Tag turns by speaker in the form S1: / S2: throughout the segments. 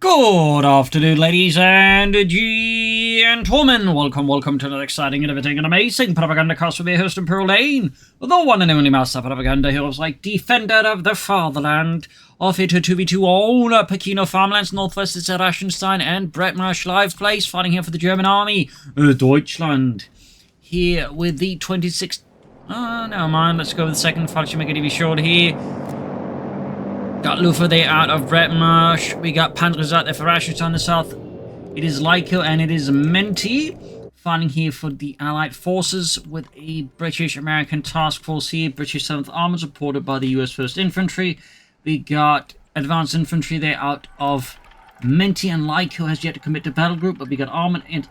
S1: Good afternoon, ladies and gentlemen. Welcome to another exciting, innovative, and amazing Propagandacast with your host, Imperial Lane. The one and only master propaganda heroes like defender of the fatherland, off it to 2v2 on Pachino Farmlands, northwest is Arashenstein and Breadmarsh live place, fighting here for the German army, Deutschland. Here with the 26th... Oh, never mind, let's go with the second fight to make it even shorter here. Got Luftwaffe there out of Breadmarsh. We got Panthers out there for Arashenstein in the south. It is Lyco and it is Menty. Fighting here for the Allied forces with a British-American task force here. British 7th Armoured supported by the US 1st Infantry. We got Advanced Infantry there out of Menty, and Lyco has yet to commit to battle group. But we got Armoured and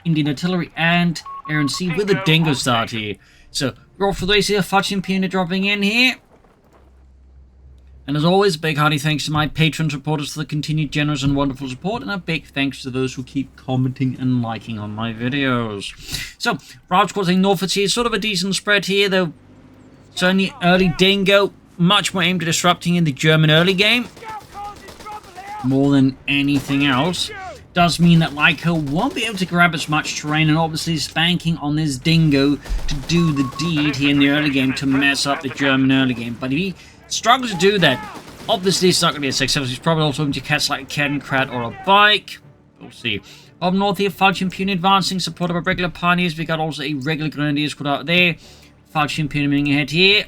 S1: Indian Artillery and Air&Sea with a Dingo start here. So we're off for the race here. Pachino Farmlands dropping in here. And as always, big hearty thanks to my patron supporters for the continued generous and wonderful support, and a big thanks to those who keep commenting and liking on my videos. So, routes causing northwards here, sort of a decent spread here, though certainly early Dingo, much more aimed at disrupting in the German early game, more than anything else. Does mean that Lyco won't be able to grab as much terrain, and obviously is banking on this Dingo to do the deed here in the early game to mess up the German early game. But if he struggles to do that, obviously it's not going to be a success. He's probably also going to catch like a Kettenkrat or a bike. We'll see. Up north here, Pachino Farmlands advancing, supported by regular pioneers. We got also a regular grenadier squad out there. Pachino Farmlands moving ahead here.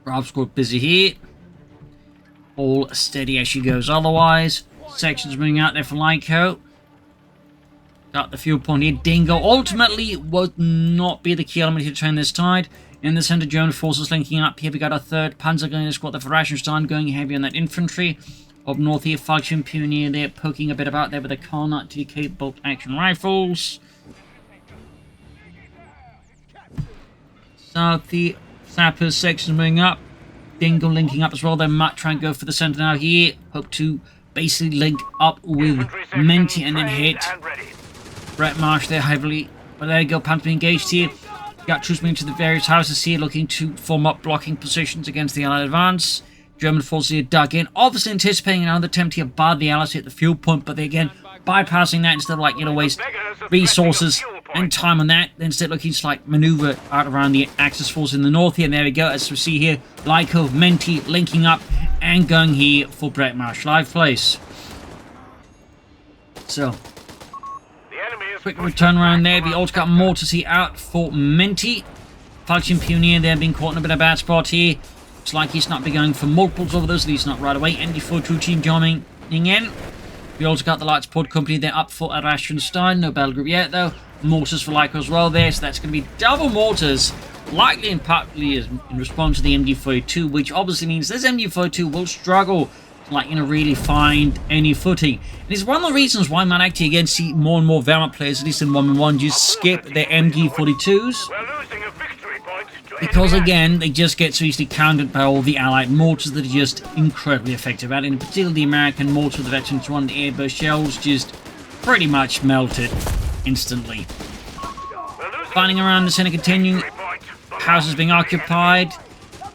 S1: Rav squad busy here. All steady as she goes otherwise. Sections moving out there for Lyco. Got the fuel point here. Dingo ultimately would not be the key element here to turn this tide. In the center, German forces linking up. Here we got a 3rd Panzer Grenadier squad there for Arashenstein, going heavy on that infantry. Up north here, Pachino Farmlands there, poking a bit about there with the Coh3 TK bolt action rifles. South, the Sappers section moving up. Dingo linking up as well. They might try and go for the center now here. Hope to basically link up with Menty and then hit Breadmarsh there heavily. But there you go, Panther engaged here. Got troops moving to the various houses here, looking to form up blocking positions against the Allied advance. German forces here dug in, obviously anticipating another attempt here by the Allies at the fuel point, but they again bypassing that instead of like, waste resources and time on that. Instead looking to like maneuver out around the Axis force in the north here. And there we go, as we see here, Lyco, Menty linking up and going here for Breadmarsh live place. So quick return around there. We also got mortars here out for Menty. Pachino Farmlands there being caught in a bit of a bad spot here. Looks like he's not be going for multiples over those, at least not right away. ND42 team joining in. We also got the Light Support Company there up for Arashenstein. No battle group yet though. Mortars for Lyco as well there, so that's going to be double mortars. Likely and partly in response to the MD42, which obviously means this MD42 will struggle to really find any footing. And it's one of the reasons why I might actually again see more and more Wehrmacht players, at least in 1v1, just skip their MG42s. Because again, they just get so easily countered by all the Allied mortars that are just incredibly effective at it. In particular, the American mortar, the Veterans 1 airburst shells just pretty much melt it instantly. Fighting around the center continuing. Houses being occupied.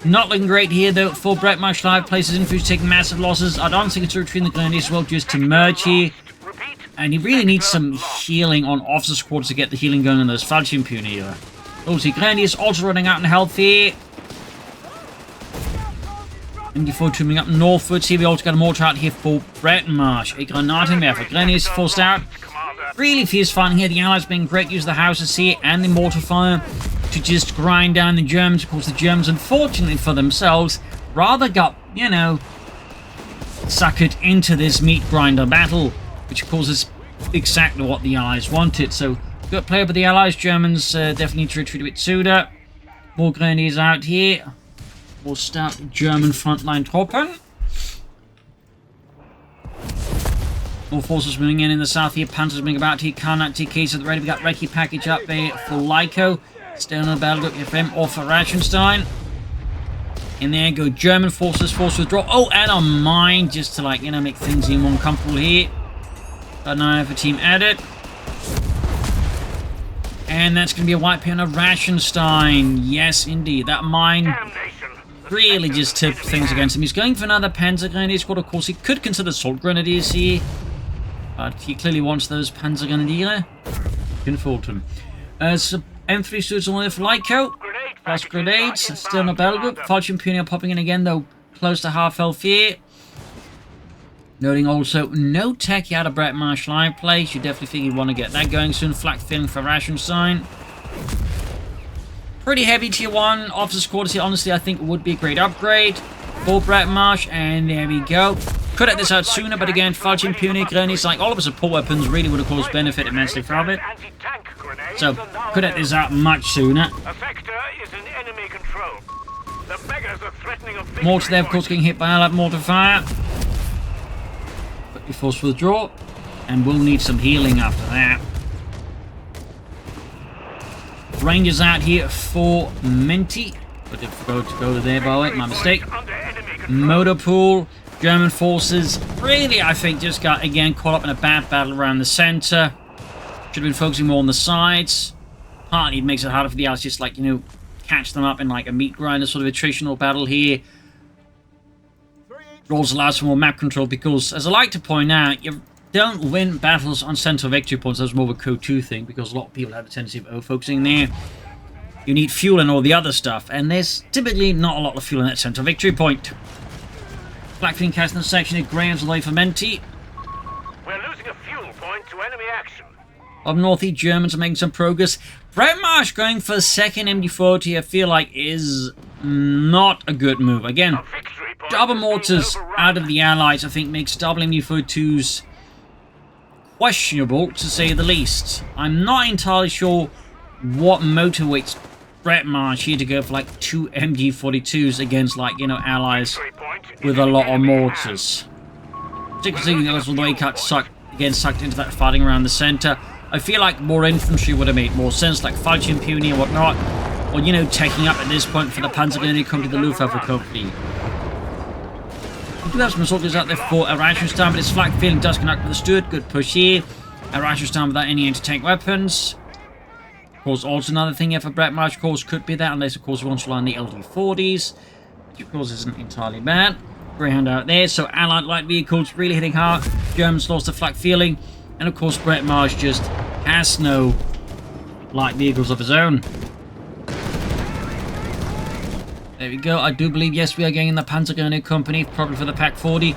S1: Not looking great here though for Breadmarsh live places. Infantry taking massive losses. I don't think it's retreating the Grenadiers as well just to merge here. And he really needs some healing on officer squads to get the healing going on those Pachino Farmlands here. Obviously, Grenadiers also running out in health here. MD4 moving up northwards here. We also got a mortar out here for Breadmarsh. A Granatenwerfer. Grenadiers forced out. Really fierce fighting here. The Allies being great use of the houses here and the mortar fire to just grind down the Germans. Of course, the Germans, unfortunately for themselves, rather got, suckered into this meat grinder battle, which of course is exactly what the Allies wanted. So, good play by the Allies. Germans definitely need to retreat a bit sooner. More grenadiers out here. More stout German frontline Truppen. More forces moving in the south here. Panthers moving about here. Coh3 TKs at the ready. We got Recce package up there for Lyco. Still on the battle group FM off for Arashenstein. And there go German forces. Force withdraw. Oh, and a mine just to make things even more comfortable here. Got an for team added. And that's going to be a wipe here on Arashenstein. Yes, indeed. That mine really just tipped things against him. He's going for another Panzer Grenadier squad. Of course, he could consider Assault Grenadiers here, but he clearly wants those Panzer Grenadier. Can fault him. So M3 students on the for Lyco. Plus grenades. Still in a battle group. Falchion Pioneer popping in again, though close to half health here. Noting also no tech out of Breadmarsh live place. You definitely think you'd want to get that going soon. Flak filling for Arashenstein. Pretty heavy tier 1 officer quarters here. Honestly, I think it would be a great upgrade for Breadmarsh. And there we go. Could have this out sooner, but again, Falchion Pioneer grenades, like all of the support weapons, really would of course benefit immensely from it. So, could have this out much sooner. Mortar there, of course, getting hit by allied mortar fire. But we force withdraw, and we'll need some healing after that. Rangers out here for Menty, but if we go there, by the way, my mistake. Motor pool. German forces really, I think, just got, again, caught up in a bad battle around the center. Should have been focusing more on the sides. Partly it makes it harder for the Allies, just like, you know, catch them up in like a meat grinder sort of attritional battle here. It also allows for more map control because, as I like to point out, you don't win battles on central victory points. That's more of a Coh3 thing because a lot of people have a tendency of over-focusing there. You need fuel and all the other stuff, and there's typically not a lot of fuel in that central victory point. Blackfin casting the section at Graham's away for Menty.
S2: We're losing a fuel point to enemy action.
S1: Up north, the Germans are making some progress. Breadmarsh going for the second MD40, I feel like, is not a good move. Again, double mortars out of the Allies, I think, makes double MD42s questionable, to say the least. I'm not entirely sure what motivates Breadmarsh here to go for like 2 MG42s against, like, you know, Allies with a lot of mortars. Particularly those all the way sucked into that fighting around the center. I feel like more infantry would have made more sense, like Falchion Pioneer and whatnot. Or, you know, taking up at this point for the Panzer Grenadier Company, the Luftwaffe Company. We do have some soldiers out there for Arashenstein, but his flak feeling does connect with the Stuart. Good push here. Arashenstein without any anti-tank weapons. Of course, also another thing here for Breadmarsh, of course, could be that, unless, of course, he wants to line the LD40s. Which, of course, isn't entirely bad. Greyhound out there, so Allied light vehicles really hitting hard. Germans lost the flak feeling. And, of course, Breadmarsh just has no light vehicles of his own. There we go. I do believe, yes, we are getting the Panzer Grenadier Company, probably for the Pack 40.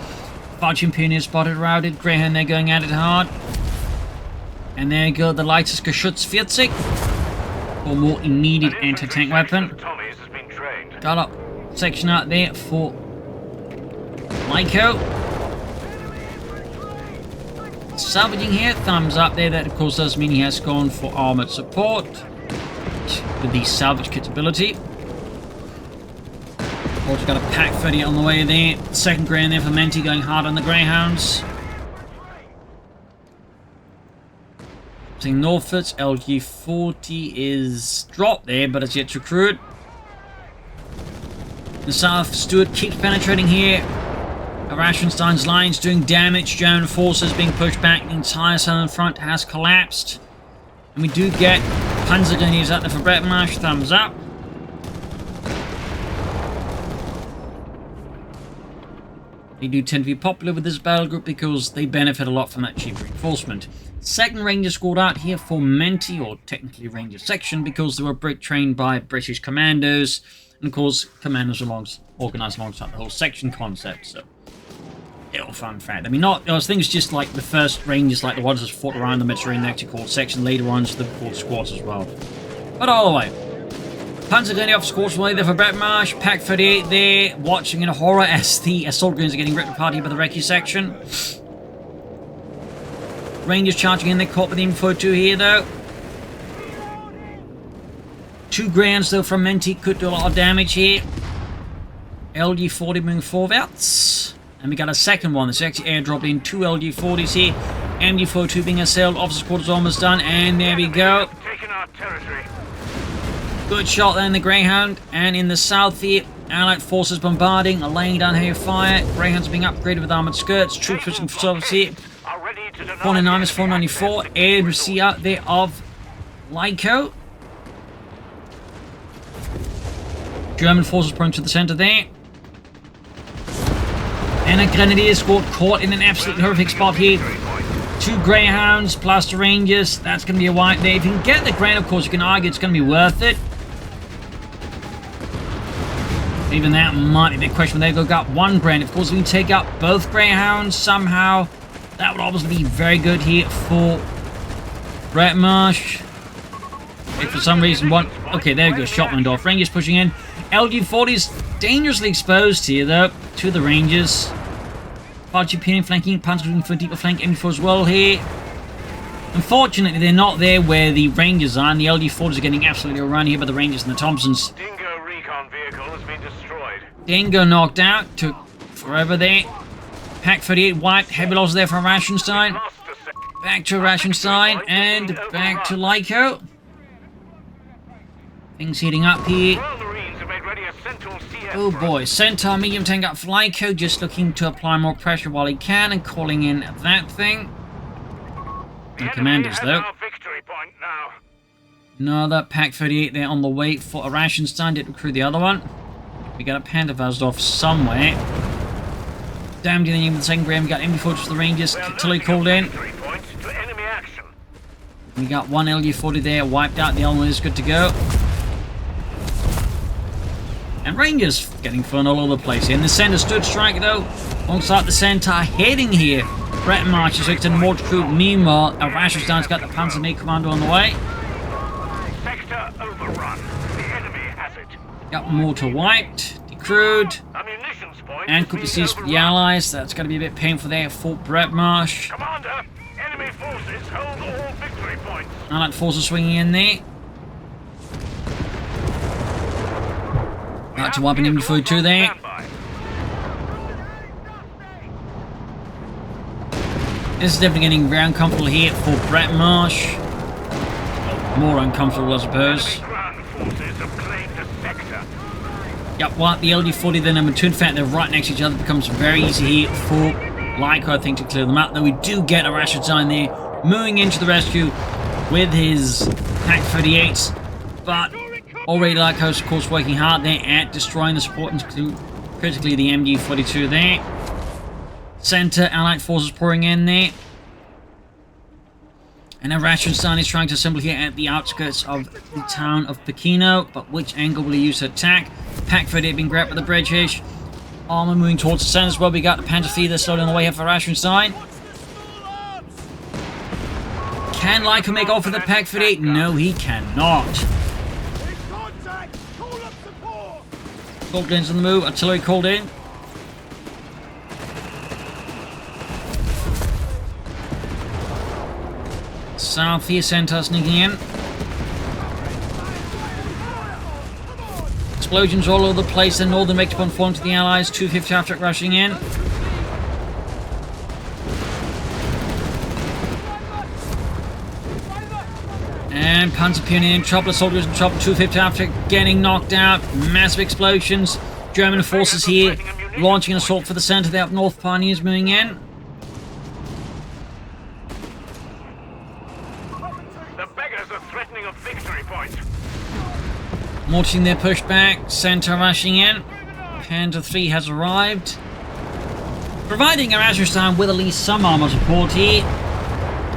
S1: Falchion Pioneer spotted, routed. Greyhound, they're going at it hard. And there you go, the lightest Geschütz 40 for more immediate anti-tank weapon. Got up section out there for Lyco. Salvaging here, thumbs up there. That, of course, does mean he has gone for armored support with the salvage kit ability. Also got a Pack 30 on the way there. Second Greyhound there for Menty, going hard on the Greyhounds. Seeing Norfolk's LG40 is dropped there, but it's yet to recruit. The south, Stuart keeps penetrating here. Arashenstein's lines doing damage. German forces being pushed back. The entire southern front has collapsed. And we do get Panzer Grenadiers out there for Breadmarsh. Thumbs up. They do tend to be popular with this battle group because they benefit a lot from that cheap reinforcement. Second Ranger squad out here for Menty, or technically Ranger section, because they were trained by British commandos. And of course, commandos are organised alongside the whole section concept, so little fun fact. I mean, those things just like the first Rangers, like the ones that fought around the Mediterranean, actually called section. Later ones, they're called squads as well. But all the way. Panzer Grenadier off squads way there for Breadmarsh. Pack 38 there, watching in horror as the assault grenadiers are getting ripped apart here by the recce section. Rangers charging in, they're caught with the info 2 here though. 2 Greyhounds though from Menty could do a lot of damage here. LG40 moving forwards. And we got a second one that's actually airdropped in 2 LG40s here. MG42 being assailed, officer's quarters almost done, and there we go.
S2: Taking our territory.
S1: Good shot there in the Greyhound. And in the south here, Allied forces bombarding, laying down heavy fire. Greyhounds being upgraded with armoured skirts. Troops switching for service here. 499 is 494. A&C out there of Lyco. German forces pouring to the center there. And a Grenadier squad caught in an absolutely horrific spot here. 2 Greyhounds plus the Rangers. That's going to be a wipe there. If you can get the Greyhound, of course, you can argue it's going to be worth it. Even that might be a big question. They got 1 Greyhound. Of course, if we take out both Greyhounds somehow, that would obviously be very good here for Breadmarsh. If for some reason one... Okay, there we go. Shot went off. Rangers pushing in. LG-40's dangerously exposed here, though, to the Rangers. Pachino flanking. Panzer looking for a deeper flank. M4 as well here. Unfortunately, they're not there where the Rangers are, and the LG-40s are getting absolutely overrun here by the Rangers and the Thompsons.
S2: Dingo recon vehicle has been destroyed.
S1: Dingo knocked out. Took forever there. Pack 38 wiped. Heavy loss there from Arashenstein. Back to Arashenstein and back to Lyco. Things heating up here. Oh boy, Centaur medium tank up for Lyco, just looking to apply more pressure while he can and calling in that thing. No commanders though. Another Pack 38 there on the way for Arashenstein. Did recruit the other one. We got a Panther off somewhere. Damned in the name of the second Graham. We got MD4 for the Rangers. Artillery called in. We got 1 LG-40 there, wiped out. The other one is good to go. And Rangers getting fun all over the place here. And the center stood strike though. Alongside the center heading here. Breadmarsh is victim mortar crew. Meanwhile, Arashenstein's got the Panzer Main Commando on the way.
S2: Sector overrun. The enemy has it.
S1: Got mortar wiped, decrewed. And could be seized for the Allies. That's going to be a bit painful there for Breadmarsh.
S2: Commander, enemy forces hold all victory points.
S1: Allied forces swinging in there. Back to wiping him before 2 there. This is definitely getting very uncomfortable here for Breadmarsh. Well, more uncomfortable, I suppose. Yep, wipe the LG-40, then number 2. In fact, they're right next to each other. It becomes very easy here for Lyco, I think, to clear them out. Though we do get Arashenstein there, moving into the rescue with his Pack 38s. But already Lyco's, of course, working hard there at destroying the support, and critically the MG-42 there. Center, Allied forces pouring in there. And Arashenstein is trying to assemble here at the outskirts of the town of Pachino. But which angle will he use to attack? Pack 38 being grabbed by the British. Armor moving towards the center as well. We got the Panther feeder slowly on the way here for Arashenstein. Can Lyco make off with the Pack 38? No, he cannot. Falklands on the move. Artillery called in. South here, Centaur sneaking in. Explosions all over the place. The northern vector formed to the Allies. 250 after rushing in. And Panzer Pioneer in trouble. Soldiers in trouble. 250 after getting knocked out. Massive explosions. German forces here launching an assault for the center. The up north pioneers moving in. Marching their pushback, center rushing in. Panther 3 has arrived. Providing Arashenstein with at least some armor support here.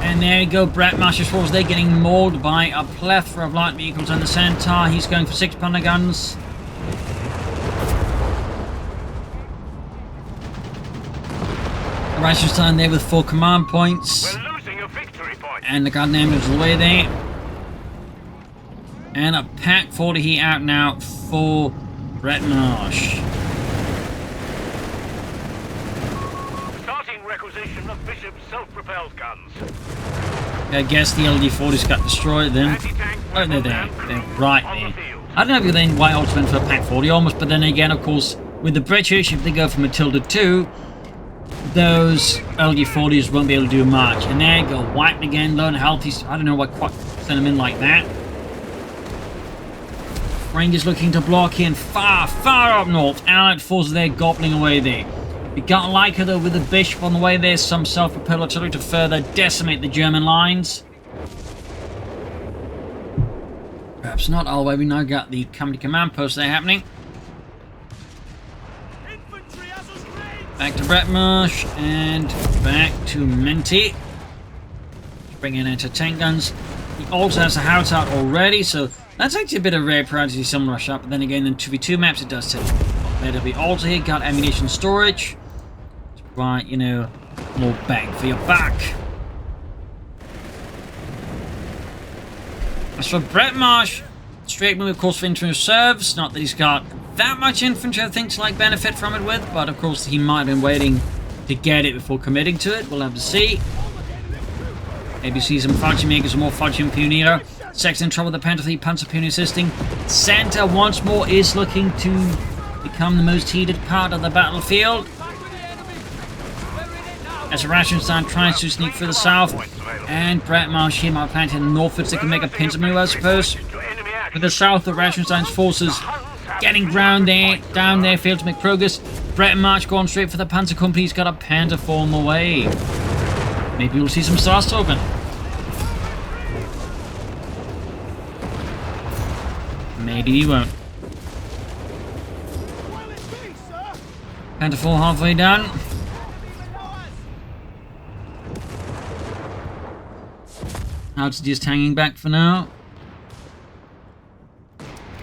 S1: And there you go, Breadmarsh's forces, they're getting mauled by a plethora of light vehicles on the Centaur. He's going for 6-pounder guns. Arashenstein there with 4 command points.
S2: We're losing a victory point.
S1: And the Guardian Ambulance is away there. And a Pack 40 here out now for Breadmarsh.
S2: Starting requisition of Bishop's self-propelled guns.
S1: I guess the LD-40's got destroyed then. Oh, they're there. They're right there. I don't know if you then white ultimate for a Pack 40 almost, but then again, of course, with the British, if they go for Matilda 2, those LD-40s won't be able to do much. And there you go, wiped again, low and healthy. I don't know why quite send them in like that. Rangers looking to block in far up north. Allied forces there gobbling away there. We got Lyco though with the Bishop on the way there. Some self-propelled artillery to further decimate the German lines. Perhaps not all the way. We now got the company command post there happening. Back to Breadmarsh and back to Menty. Bring in anti-tank guns. He also has a house out already, so that's actually a bit of rare priority to see someone rush up. But then again, in 2v2 maps, it does take. Better be also here. Got ammunition storage. To provide, you know, more bang for your buck. As for Breadmarsh, straight move, of course, for infantry reserves. Not that he's got that much infantry, I think, to like benefit from it with, but of course he might have been waiting to get it before committing to it. We'll have to see. Maybe see some Fudgy Makers or more Fudgy Pioneer. Sec's in trouble with the Panther 3 Panzer Pioneer assisting. Center once more is looking to become the most heated part of the battlefield. As Arashenstein tries to sneak through the south, and Breadmarsh here might plant in northwards. They can make a pincer move, I suppose. With the south of Arashenstein's forces getting down there, failed to make progress. Breadmarsh going straight for the Panzer Company. He's got a Panther 4 on the way. Maybe we'll see some stars open. Maybe he won't. Panther 4 halfway done. How's just hanging back for now?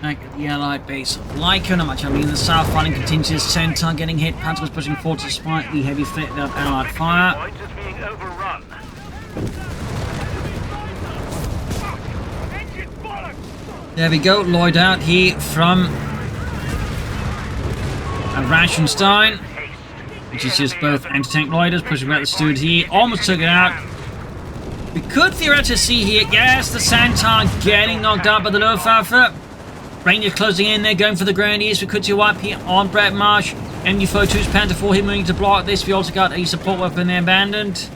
S1: Back at the Allied base of Lyco, not much happening in the south. Fighting continues. Center getting hit. Panther was pushing forward despite the heavy fit of Allied fire. There we go. Lloyd out here from Arashenstein, which is just both anti-tank Lloyders pushing back the Steward here. Almost took it out. We could theoretically see here, yes, the Santar getting knocked out by the Luftwaffe. Rangers closing in there, going for the Grenadiers. We could see a wipe here on Breadmarsh. MU-42's Panther 4 here moving to block this. We also got a support weapon there abandoned.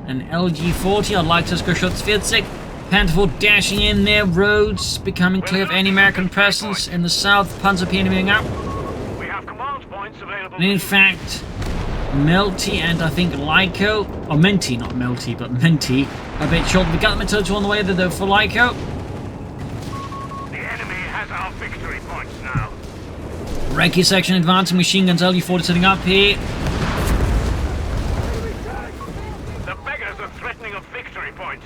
S1: An LG-40, I'd like to Schutzvierzig. Panther 4 dashing in there, roads becoming clear of any American presence in the south. Panzer P moving up.
S2: We have command points available.
S1: And in fact, Menty and I think Lyco, or Menty, not Melty, but Menty, a bit short. We got the Matilda on the way there though for Lyco.
S2: The enemy has our victory points now.
S1: Recce section advancing, machine guns LG-40 setting up here.
S2: The beggars are threatening a victory point.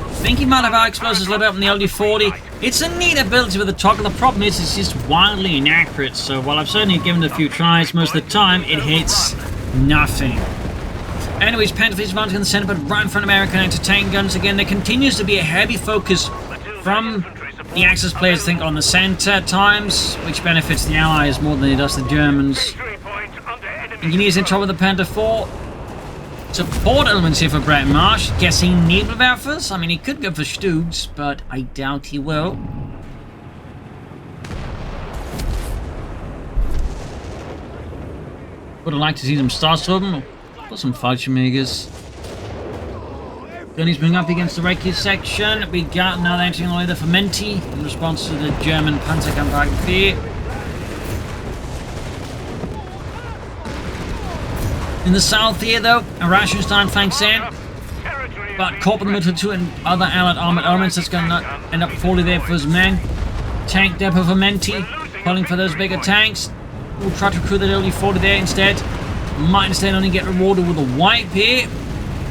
S1: I think he might have our explosives a little bit up in the LD-40. It's a neat ability with the toggle. The problem is it's just wildly inaccurate. So while I've certainly given it a few tries, most of the time it hits nothing. Anyways, Panther is mounted in the center, but right in front of American anti-tank guns. Again, there continues to be a heavy focus from the Axis players, I think, on the center at times, which benefits the Allies more than it does the Germans. Engineers in trouble with the Panther 4. Support elements here for Breadmarsh. Guessing Nebelwerfers? I mean, he could go for Stugs, but I doubt he will. Would have liked to see some Starstorm or some Fallschirmjägers. Gunny's moving up against the Recce section. We got another entry on the way there for Menty in response to the German Panzerkampfwagen 4. In the south here, though, Arashenstein flanks in, but caught in the middle two and other Allied armored elements. That's going to end up fully there for his men. Tank depot for Menty, calling for those bigger tanks. We'll try to recruit that LD-40 there instead. Might instead only get rewarded with a wipe here.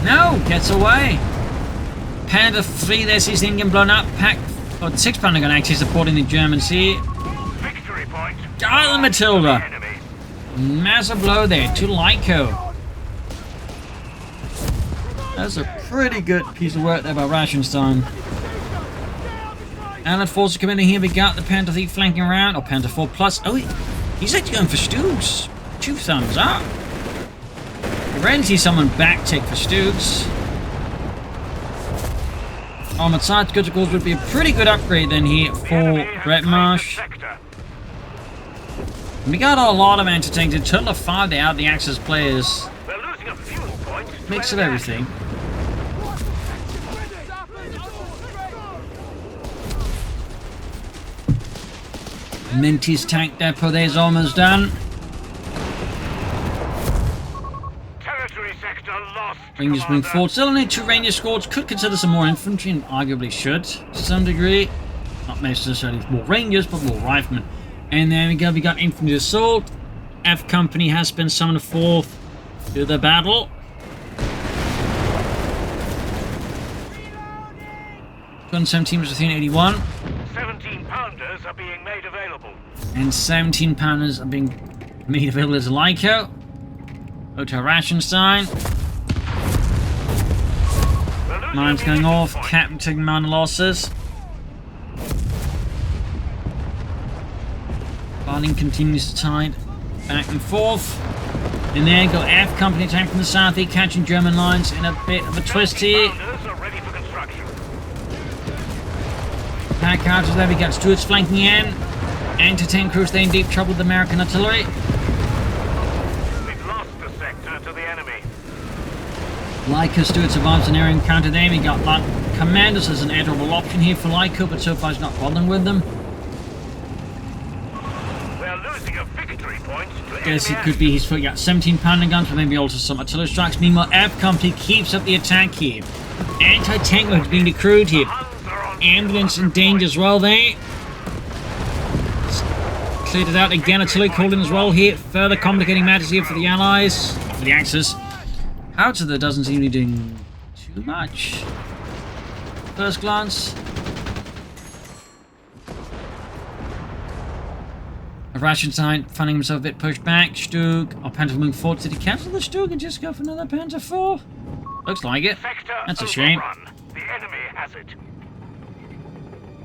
S1: No, gets away. Panther 3 there sees the engine blown up. Pack, or 6 Pounder gun actually supporting the Germans here. Got the Matilda. Massive blow there to Lyco. That's a pretty good piece of work there by Arashenstein. Allied forces coming in here. We got the Panther 3 flanking around. Or Panther 4 plus. Oh, he's actually going for Stugs. 2 thumbs up. I rarely see someone back take for Stugs. Armored side good, of course, would be a pretty good upgrade then here for Breadmarsh. We got a lot of anti-tanks, a total of 5 there out of the Axis players. Mix of everything. Menty's tank depot there's almost done. Rangers moving forward. Still only 2 Ranger squads. Could consider some more infantry and arguably should to some degree. Not necessarily more Rangers, but more riflemen. And then we got infantry assault. F Company has been summoned forth to the battle. 217 was 81.
S2: 17-pounders are being made available.
S1: And 17-pounders are being made available as Lyco. Go to Arashenstein. Mines going off. Captain taking minor losses. Fighting continues to tide back and forth. And there go F Company attack from the south, catching German lines in a bit of a twist here. Attack charges there, we got Stuarts flanking in. Anti-tank crews, they in deep trouble with American artillery.
S2: We've lost the sector to the enemy.
S1: Lyco Stuart survives an air encounter there. We got commanders as an airable option here for Lyco, but so far he's not bothering with them.
S2: A victory point to
S1: Guess it could be he's got 17-pounder guns, but maybe also some artillery strikes. Meanwhile, F Company keeps up the attack here. Anti-tank is being decrewed here. Ambulance in danger as well there. Cleared it out again. Artillery called in as well here. Further complicating matters here for the Allies. For the Axis. Howitzer doesn't seem to be doing too much. First glance. Arashenstein finding himself a bit pushed back. Stug, or Panzer moving forward. Did he cancel the Stug and just go for another Panzer 4? Looks like it. That's a shame.
S2: The enemy has it.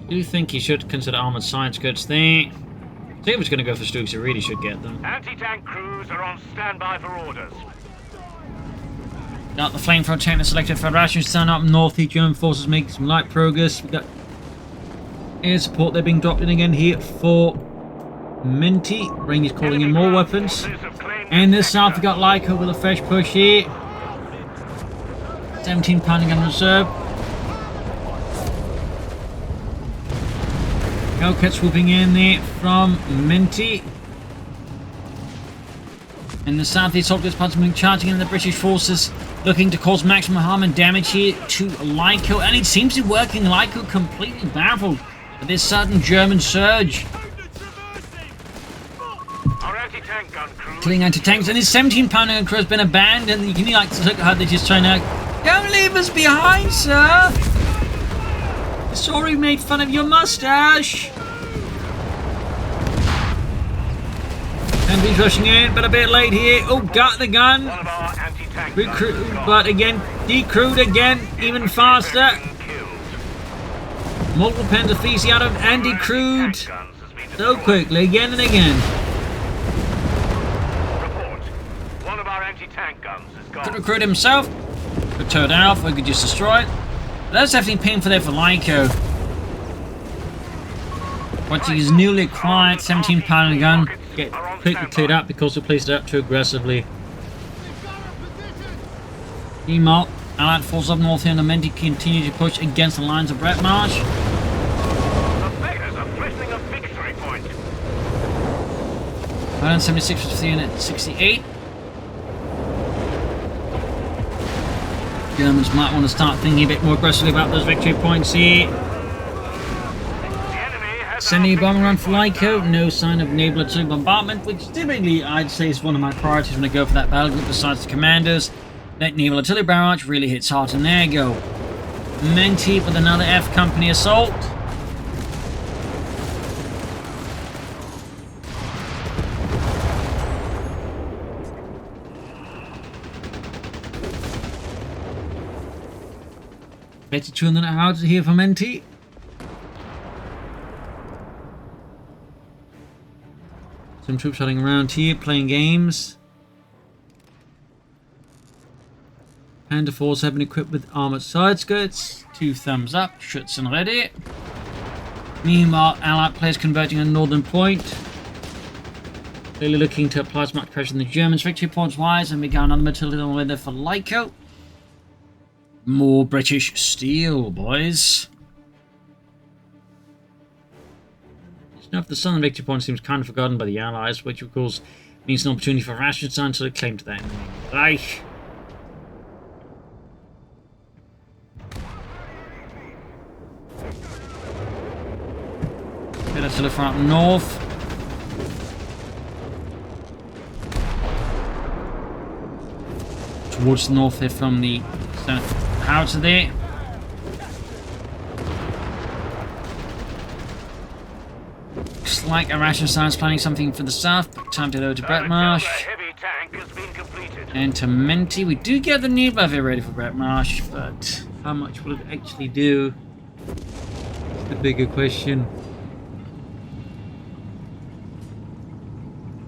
S1: Do you think he should consider armored side skirts there? I think he was going to go for Stugs, he really should get them.
S2: Anti-tank crews are on standby for orders.
S1: Got the flamethrower tank selected for Arashenstein up north. The German forces making some light progress. We got air support, they're being dropped in again here for Menty. Rain is calling in more weapons. And this south we got Lyco with a fresh push here. 17-pounder gun reserve. Hellcat swooping in there from Menty. And the southeast soldiers parts charging in the British forces, looking to cause maximum harm and damage here to Lyco. And it seems to be working. Lyco completely baffled by this sudden German surge. Killing anti-tanks, and his 17-pounder gun crew has been abandoned. You can like look how they're just trying to don't leave us behind, sir. Sorry, made fun of your mustache. And he's rushing in, but a bit late here. Oh, got the gun. Recruit, but again, decrewed again, even faster. Multiple Panzer IIIs out of and decrewed so quickly, again and again. Could recruit himself, could tow it out, or could just destroy it. But that's definitely painful there for Lyco. Watching his newly acquired 17-pounder gun get quickly cleared out because we placed it up too aggressively. Meanwhile, Allied forces up north here and the Menty continue to push against the lines of Breadmarsh.
S2: The Bears are threatening a victory point.
S1: 176 was 368. Germans might want to start thinking a bit more aggressively about those victory points here. Sending a bombing run for Lyco, no sign of naval artillery bombardment, which typically I'd say is one of my priorities when I go for that battle group besides the commanders. That naval artillery barrage really hits hard, and there you go. Menty with another F Company assault. Better 200 houses here for Menty. Some troops running around here, playing games. Panda 4s have been equipped with armored side skirts. 2 thumbs up, Schützen ready. Meanwhile, Allied players converting a northern point. Clearly looking to apply as much pressure on the Germans victory points wise, and we got another artillery on the way there for Lyco. More British steel, boys. Enough, the southern victory point seems kind of forgotten by the Allies, which of course means an opportunity for Arashenstein to claim to that enemy. Reich. Bit of artillery from up north. towards the north here from the howitzer there. Looks like Arashenstein's planning something for the south, but time to go to Breadmarsh. And to Menty. We do get the Luftwaffe ready for Breadmarsh, but how much will it actually do? It's the bigger question.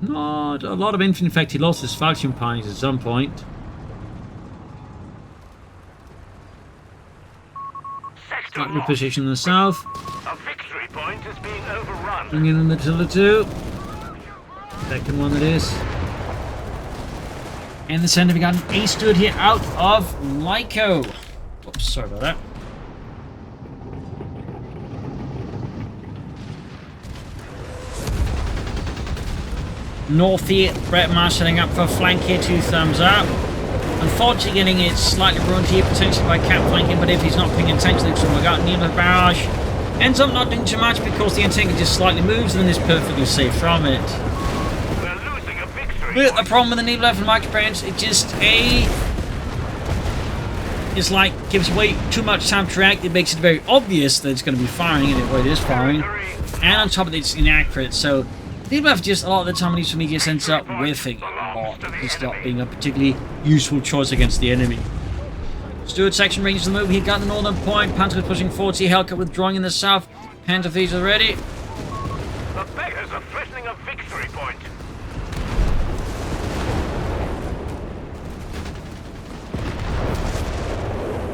S1: Not a lot of infantry. In fact, he lost his faction pines at some point. Start reposition in the south.
S2: A victory point is being overrun.
S1: Bring in the Matilda 2. Second one it is. In the center, we got an ace stood here out of Lyco. Oops, sorry about that. North here, Breadmarsh setting up for a flank here, 2 thumbs up. Unfortunately, getting it slightly ruined here, potentially by cap flanking, but if he's not paying attention, so we got near the barrage. Ends up not doing too much because the antenna just slightly moves and then is perfectly safe from it.
S2: We're losing a victory.
S1: But the problem with the Luftwaffe and Mike Branch, it just it's like gives way too much time to react. It makes it very obvious that it's going to be firing, and it is firing. And on top of it, it's inaccurate. So Luftwaffe just a lot of the time when these media ends up whiffing a lot. It's not being a particularly useful choice against the enemy. Stewart section ranges the move. He got the northern point. Panther is pushing forward. See Hellcat withdrawing in the south. Panther thieves are ready.
S2: The beggars are threatening a victory point.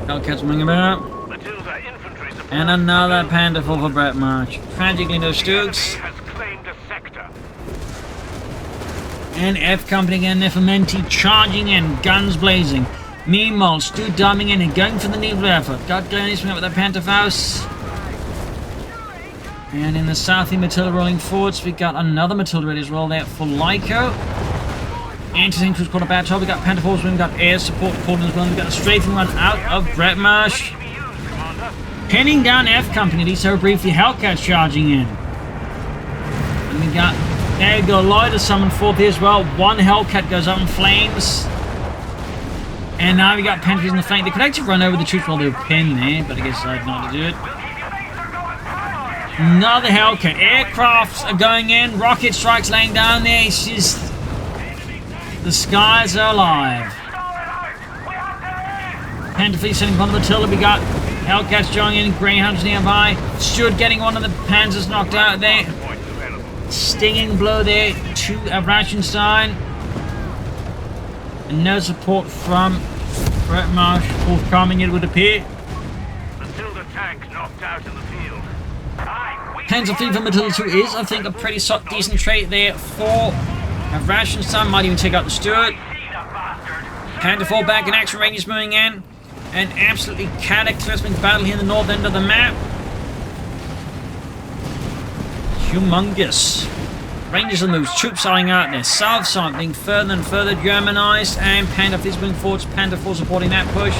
S1: Hellcat's moving about.
S2: Matilda infantry support.
S1: And another Panther for Breadmarsh. Tragically, no Stooks.
S2: Has claimed a sector.
S1: And F Company again there for Menty, charging in, guns blazing. Meanwhile, Stu dumbing in and going for the Luftwaffe. Got going up with the Panther Faust. And in the south, the Matilda rolling forwards. We got another Matilda ready as well there for Lyco. Anti-tank was called a bad job. We got Panther Force, we got air support called as well. We got a strafing run out of Breadmarsh. Pinning down F Company, these so briefly. Hellcat charging in. And we got, there you go, Lloyd is summoned forth here as well. One Hellcat goes up in flames. And now we got Panthers in the flank. They could actually run over the troops while they were pinned there, but I guess I decided not to do it. Another Hellcat. Aircrafts are going in. Rocket strikes laying down there. It's just... the skies are alive. Panther fleet sending upon the Matilda. We got Hellcats joining in. Greyhounds nearby. Stewart getting one of the Panzers knocked out there. Stinging blow there to Arashenstein. And no support from Breadmarsh forthcoming, it would appear.
S2: Matilda tank knocked out in the field.
S1: Panzer fleet from Matilda 2 is, I think, a pretty decent trait there for Arashenstein. Might even take out the Stewart. Panther 4 back in action, Rangers moving in. An absolutely cataclysmic battle here in the north end of the map. Humongous. Rangers on the moves, troops starting out there. South side being further and further Germanized, and Panther fleet moving forwards. Panther 4 supporting that push.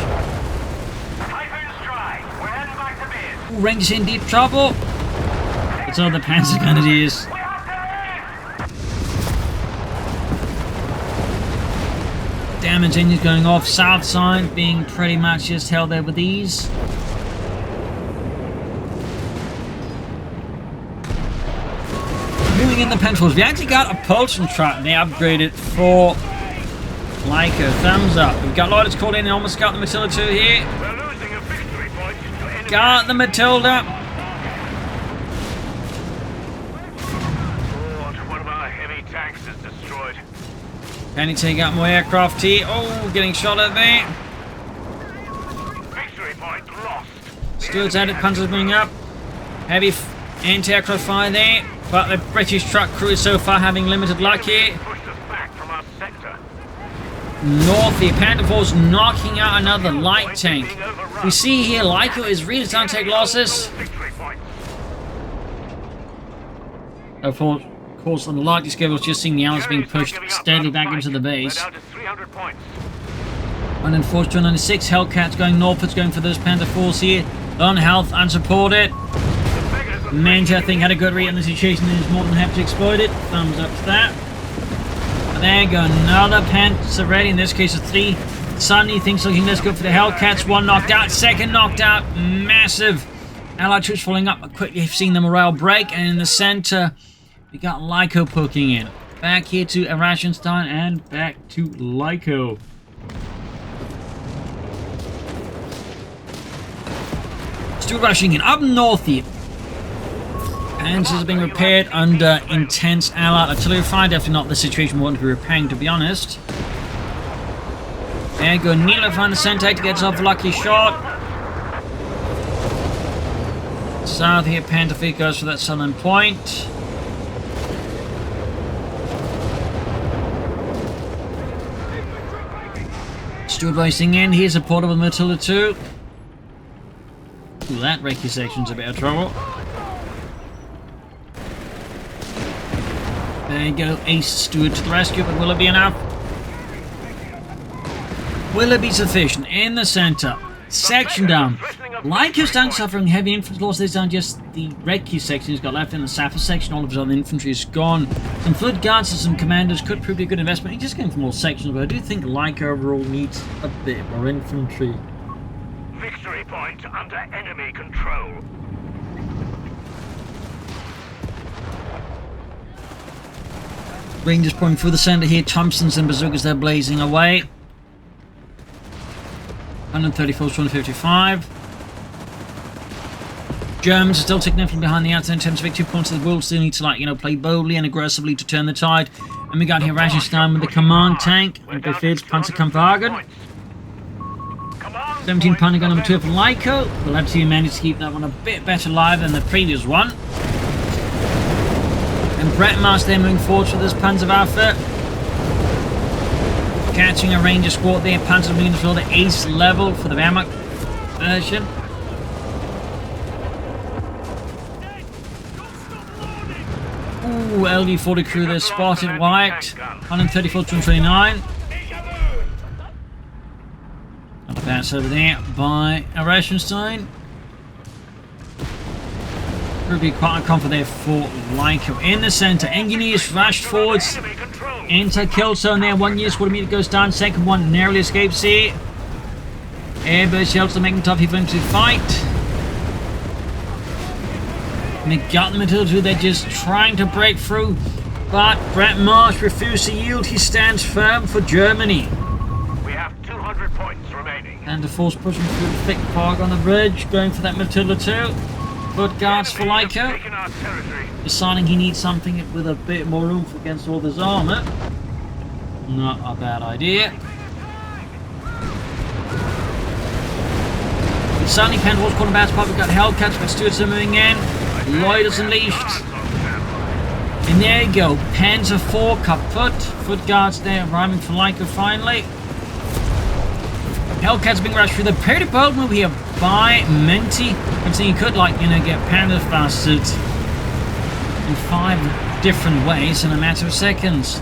S1: Ooh, Rangers in deep trouble. It's all the Panzer Grenadiers. Damage engines going off. South side being pretty much just held there with ease. Moving in the pencils, we actually got a propulsion truck they upgraded for Lyco. Thumbs up. We've got Lloyd's called in and almost got the Matilda 2 here.
S2: We're losing a victory point to enemy.
S1: Got the Matilda.
S2: One of our heavy tanks is destroyed.
S1: Can he take out more aircraft here? Oh, getting shot at there.
S2: Victory point lost.
S1: Stewart's at it, Panzer's moving up. Heavy anti-aircraft fire there. But the British truck crew is so far having limited luck here.
S2: Pushed us back from our sector.
S1: North, the Panther Force knocking out another light tank. We see here Lyco is really starting to take losses.
S2: Victory point.
S1: Of course, on the largest scale, we're just seeing the Allies being pushed steadily back into the base.
S2: We're down to 300 points.
S1: And then Force 296, Hellcats going northwards, going for those Panther Force here. On health, unsupported. Menty, I think, had a good read on the situation and is more than happy to exploit it. Thumbs up to that. And there you go, another Panther ready. In this case, a 3 Suddenly things looking less good for the Hellcats. One knocked out, second knocked out. Massive Allied troops following up. Quickly seeing the morale break. And in the center, we got Lyco poking in. Back here to Arashenstein and back to Lyco. Still rushing in. Up north here. Panzers are being repaired under intense Allied artillery fire. Definitely not the situation we want to be repairing, to be honest. There you go. Nilo find the center to get himself a lucky shot. South here, Panther goes for that southern point. Steward racing in. Here's a porter with Matilda 2. Ooh, that recce section's a bit of trouble. There you go. Ace Steward to the rescue, but will it be enough? Will it be sufficient? In the center. Section down. Lyco's down, suffering heavy infantry loss. There's down just the recce section he's got left. In the Sappho section, all of his other infantry is gone. Some foot guards and some commanders could prove to be a good investment. He's just going from all sections, but I do think Lyco overall needs a bit more infantry.
S2: Victory point under enemy control.
S1: Rangers pouring through the center here. Thompsons and bazookas, they're blazing away. 134 to 155. Germans are still significantly behind the outside in terms of victory points. They will still need to, like, play boldly and aggressively to turn the tide. And we got here Arashenstein with the command tank and Befehls Panzerkampfwagen. 17 Panther gun number 2 for Lyco. We'll have to see him manage to keep that one a bit better alive than the previous one. And Breadmarsh there moving forward with this Panzerwaffe. Catching a Ranger squad there. Panzer moving to the ace level for the Wehrmacht version. Ooh, LD-40 crew there spotted white. 134 to 129. Another pass over there by Arashenstein. Would be quite uncomfortable there for Lyco. In the center, engineers rushed forwards into kill zone there. One year's quarter meter goes down, second one narrowly escapes here. Airburst shells to make them tough for him to fight. And they got them until they're just trying to break through, but Breadmarsh refused to yield. He stands firm for Germany.
S2: We have 200 points remaining.
S1: And the force pushing through the thick fog on the bridge, going for that Matilda 2. Foot guards for Lyco. Deciding he needs something with a bit more oomph against all this armor. Not a bad idea. Suddenly Penfolds calling back to we've got Hellcats, but Stewards are moving in. Lloyd is unleashed. And there you go. Panzer 4 kaput. Foot guards there arriving for Lyco finally. Hellcats being rushed through the pretty bold move here by Menty. I'm saying you could, get Panther bastard in 5 different ways in a matter of seconds.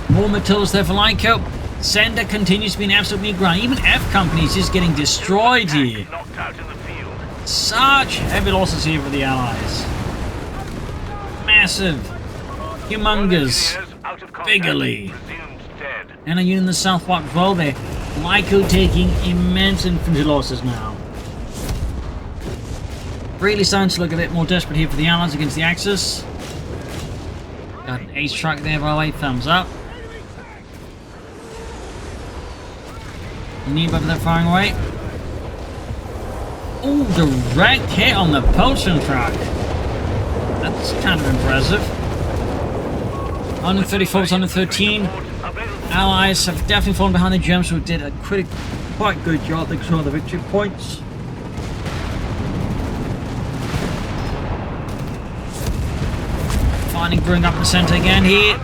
S1: More Matildas there for Lyco. Sender continues to be an absolute meat grind. Even F Company is just getting destroyed here. Such heavy losses here for the Allies. Massive. Humongous. Biggerly. And a unit in the south white as well there. Lyco taking immense infantry losses now. Really starting to look a bit more desperate here for the Allies against the Axis. Got an ace truck there, by the way. Thumbs up. Need over there firing away. Oh, direct hit on the Pachino truck. That's kind of impressive. 134 to 113. Allies have definitely fallen behind the Germans, who did a quite good job. They saw the victory points. Fighting brewing up in the center again here.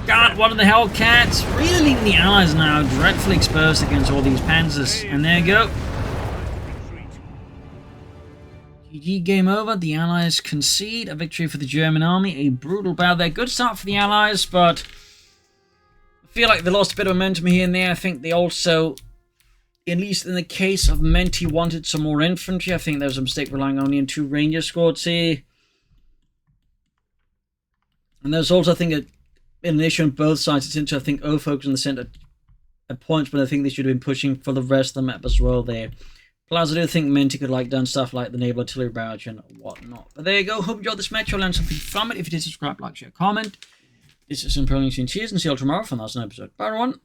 S1: Got one of the Hellcats. Really leaving the Allies now dreadfully exposed against all these panzers. And there you go. GG, game over. The Allies concede a victory for the German army. A brutal battle there. Good start for the Allies, but I feel like they lost a bit of momentum here and there. I think they also, at least in the case of Menty, wanted some more infantry. I think there was a mistake relying only on 2 Ranger squads here. And there's also, I think, an issue on both sides. It's into, I think, O focus in the center at points, but I think they should have been pushing for the rest of the map as well there. Plus, I do think Menty could like done stuff like the naval artillery barrage and whatnot. But there you go. Hope you enjoyed this match. You'll learn something from it. If you did, subscribe, like, share, comment. This is Imperial Cheers, and see you all tomorrow for another episode. Bye, everyone.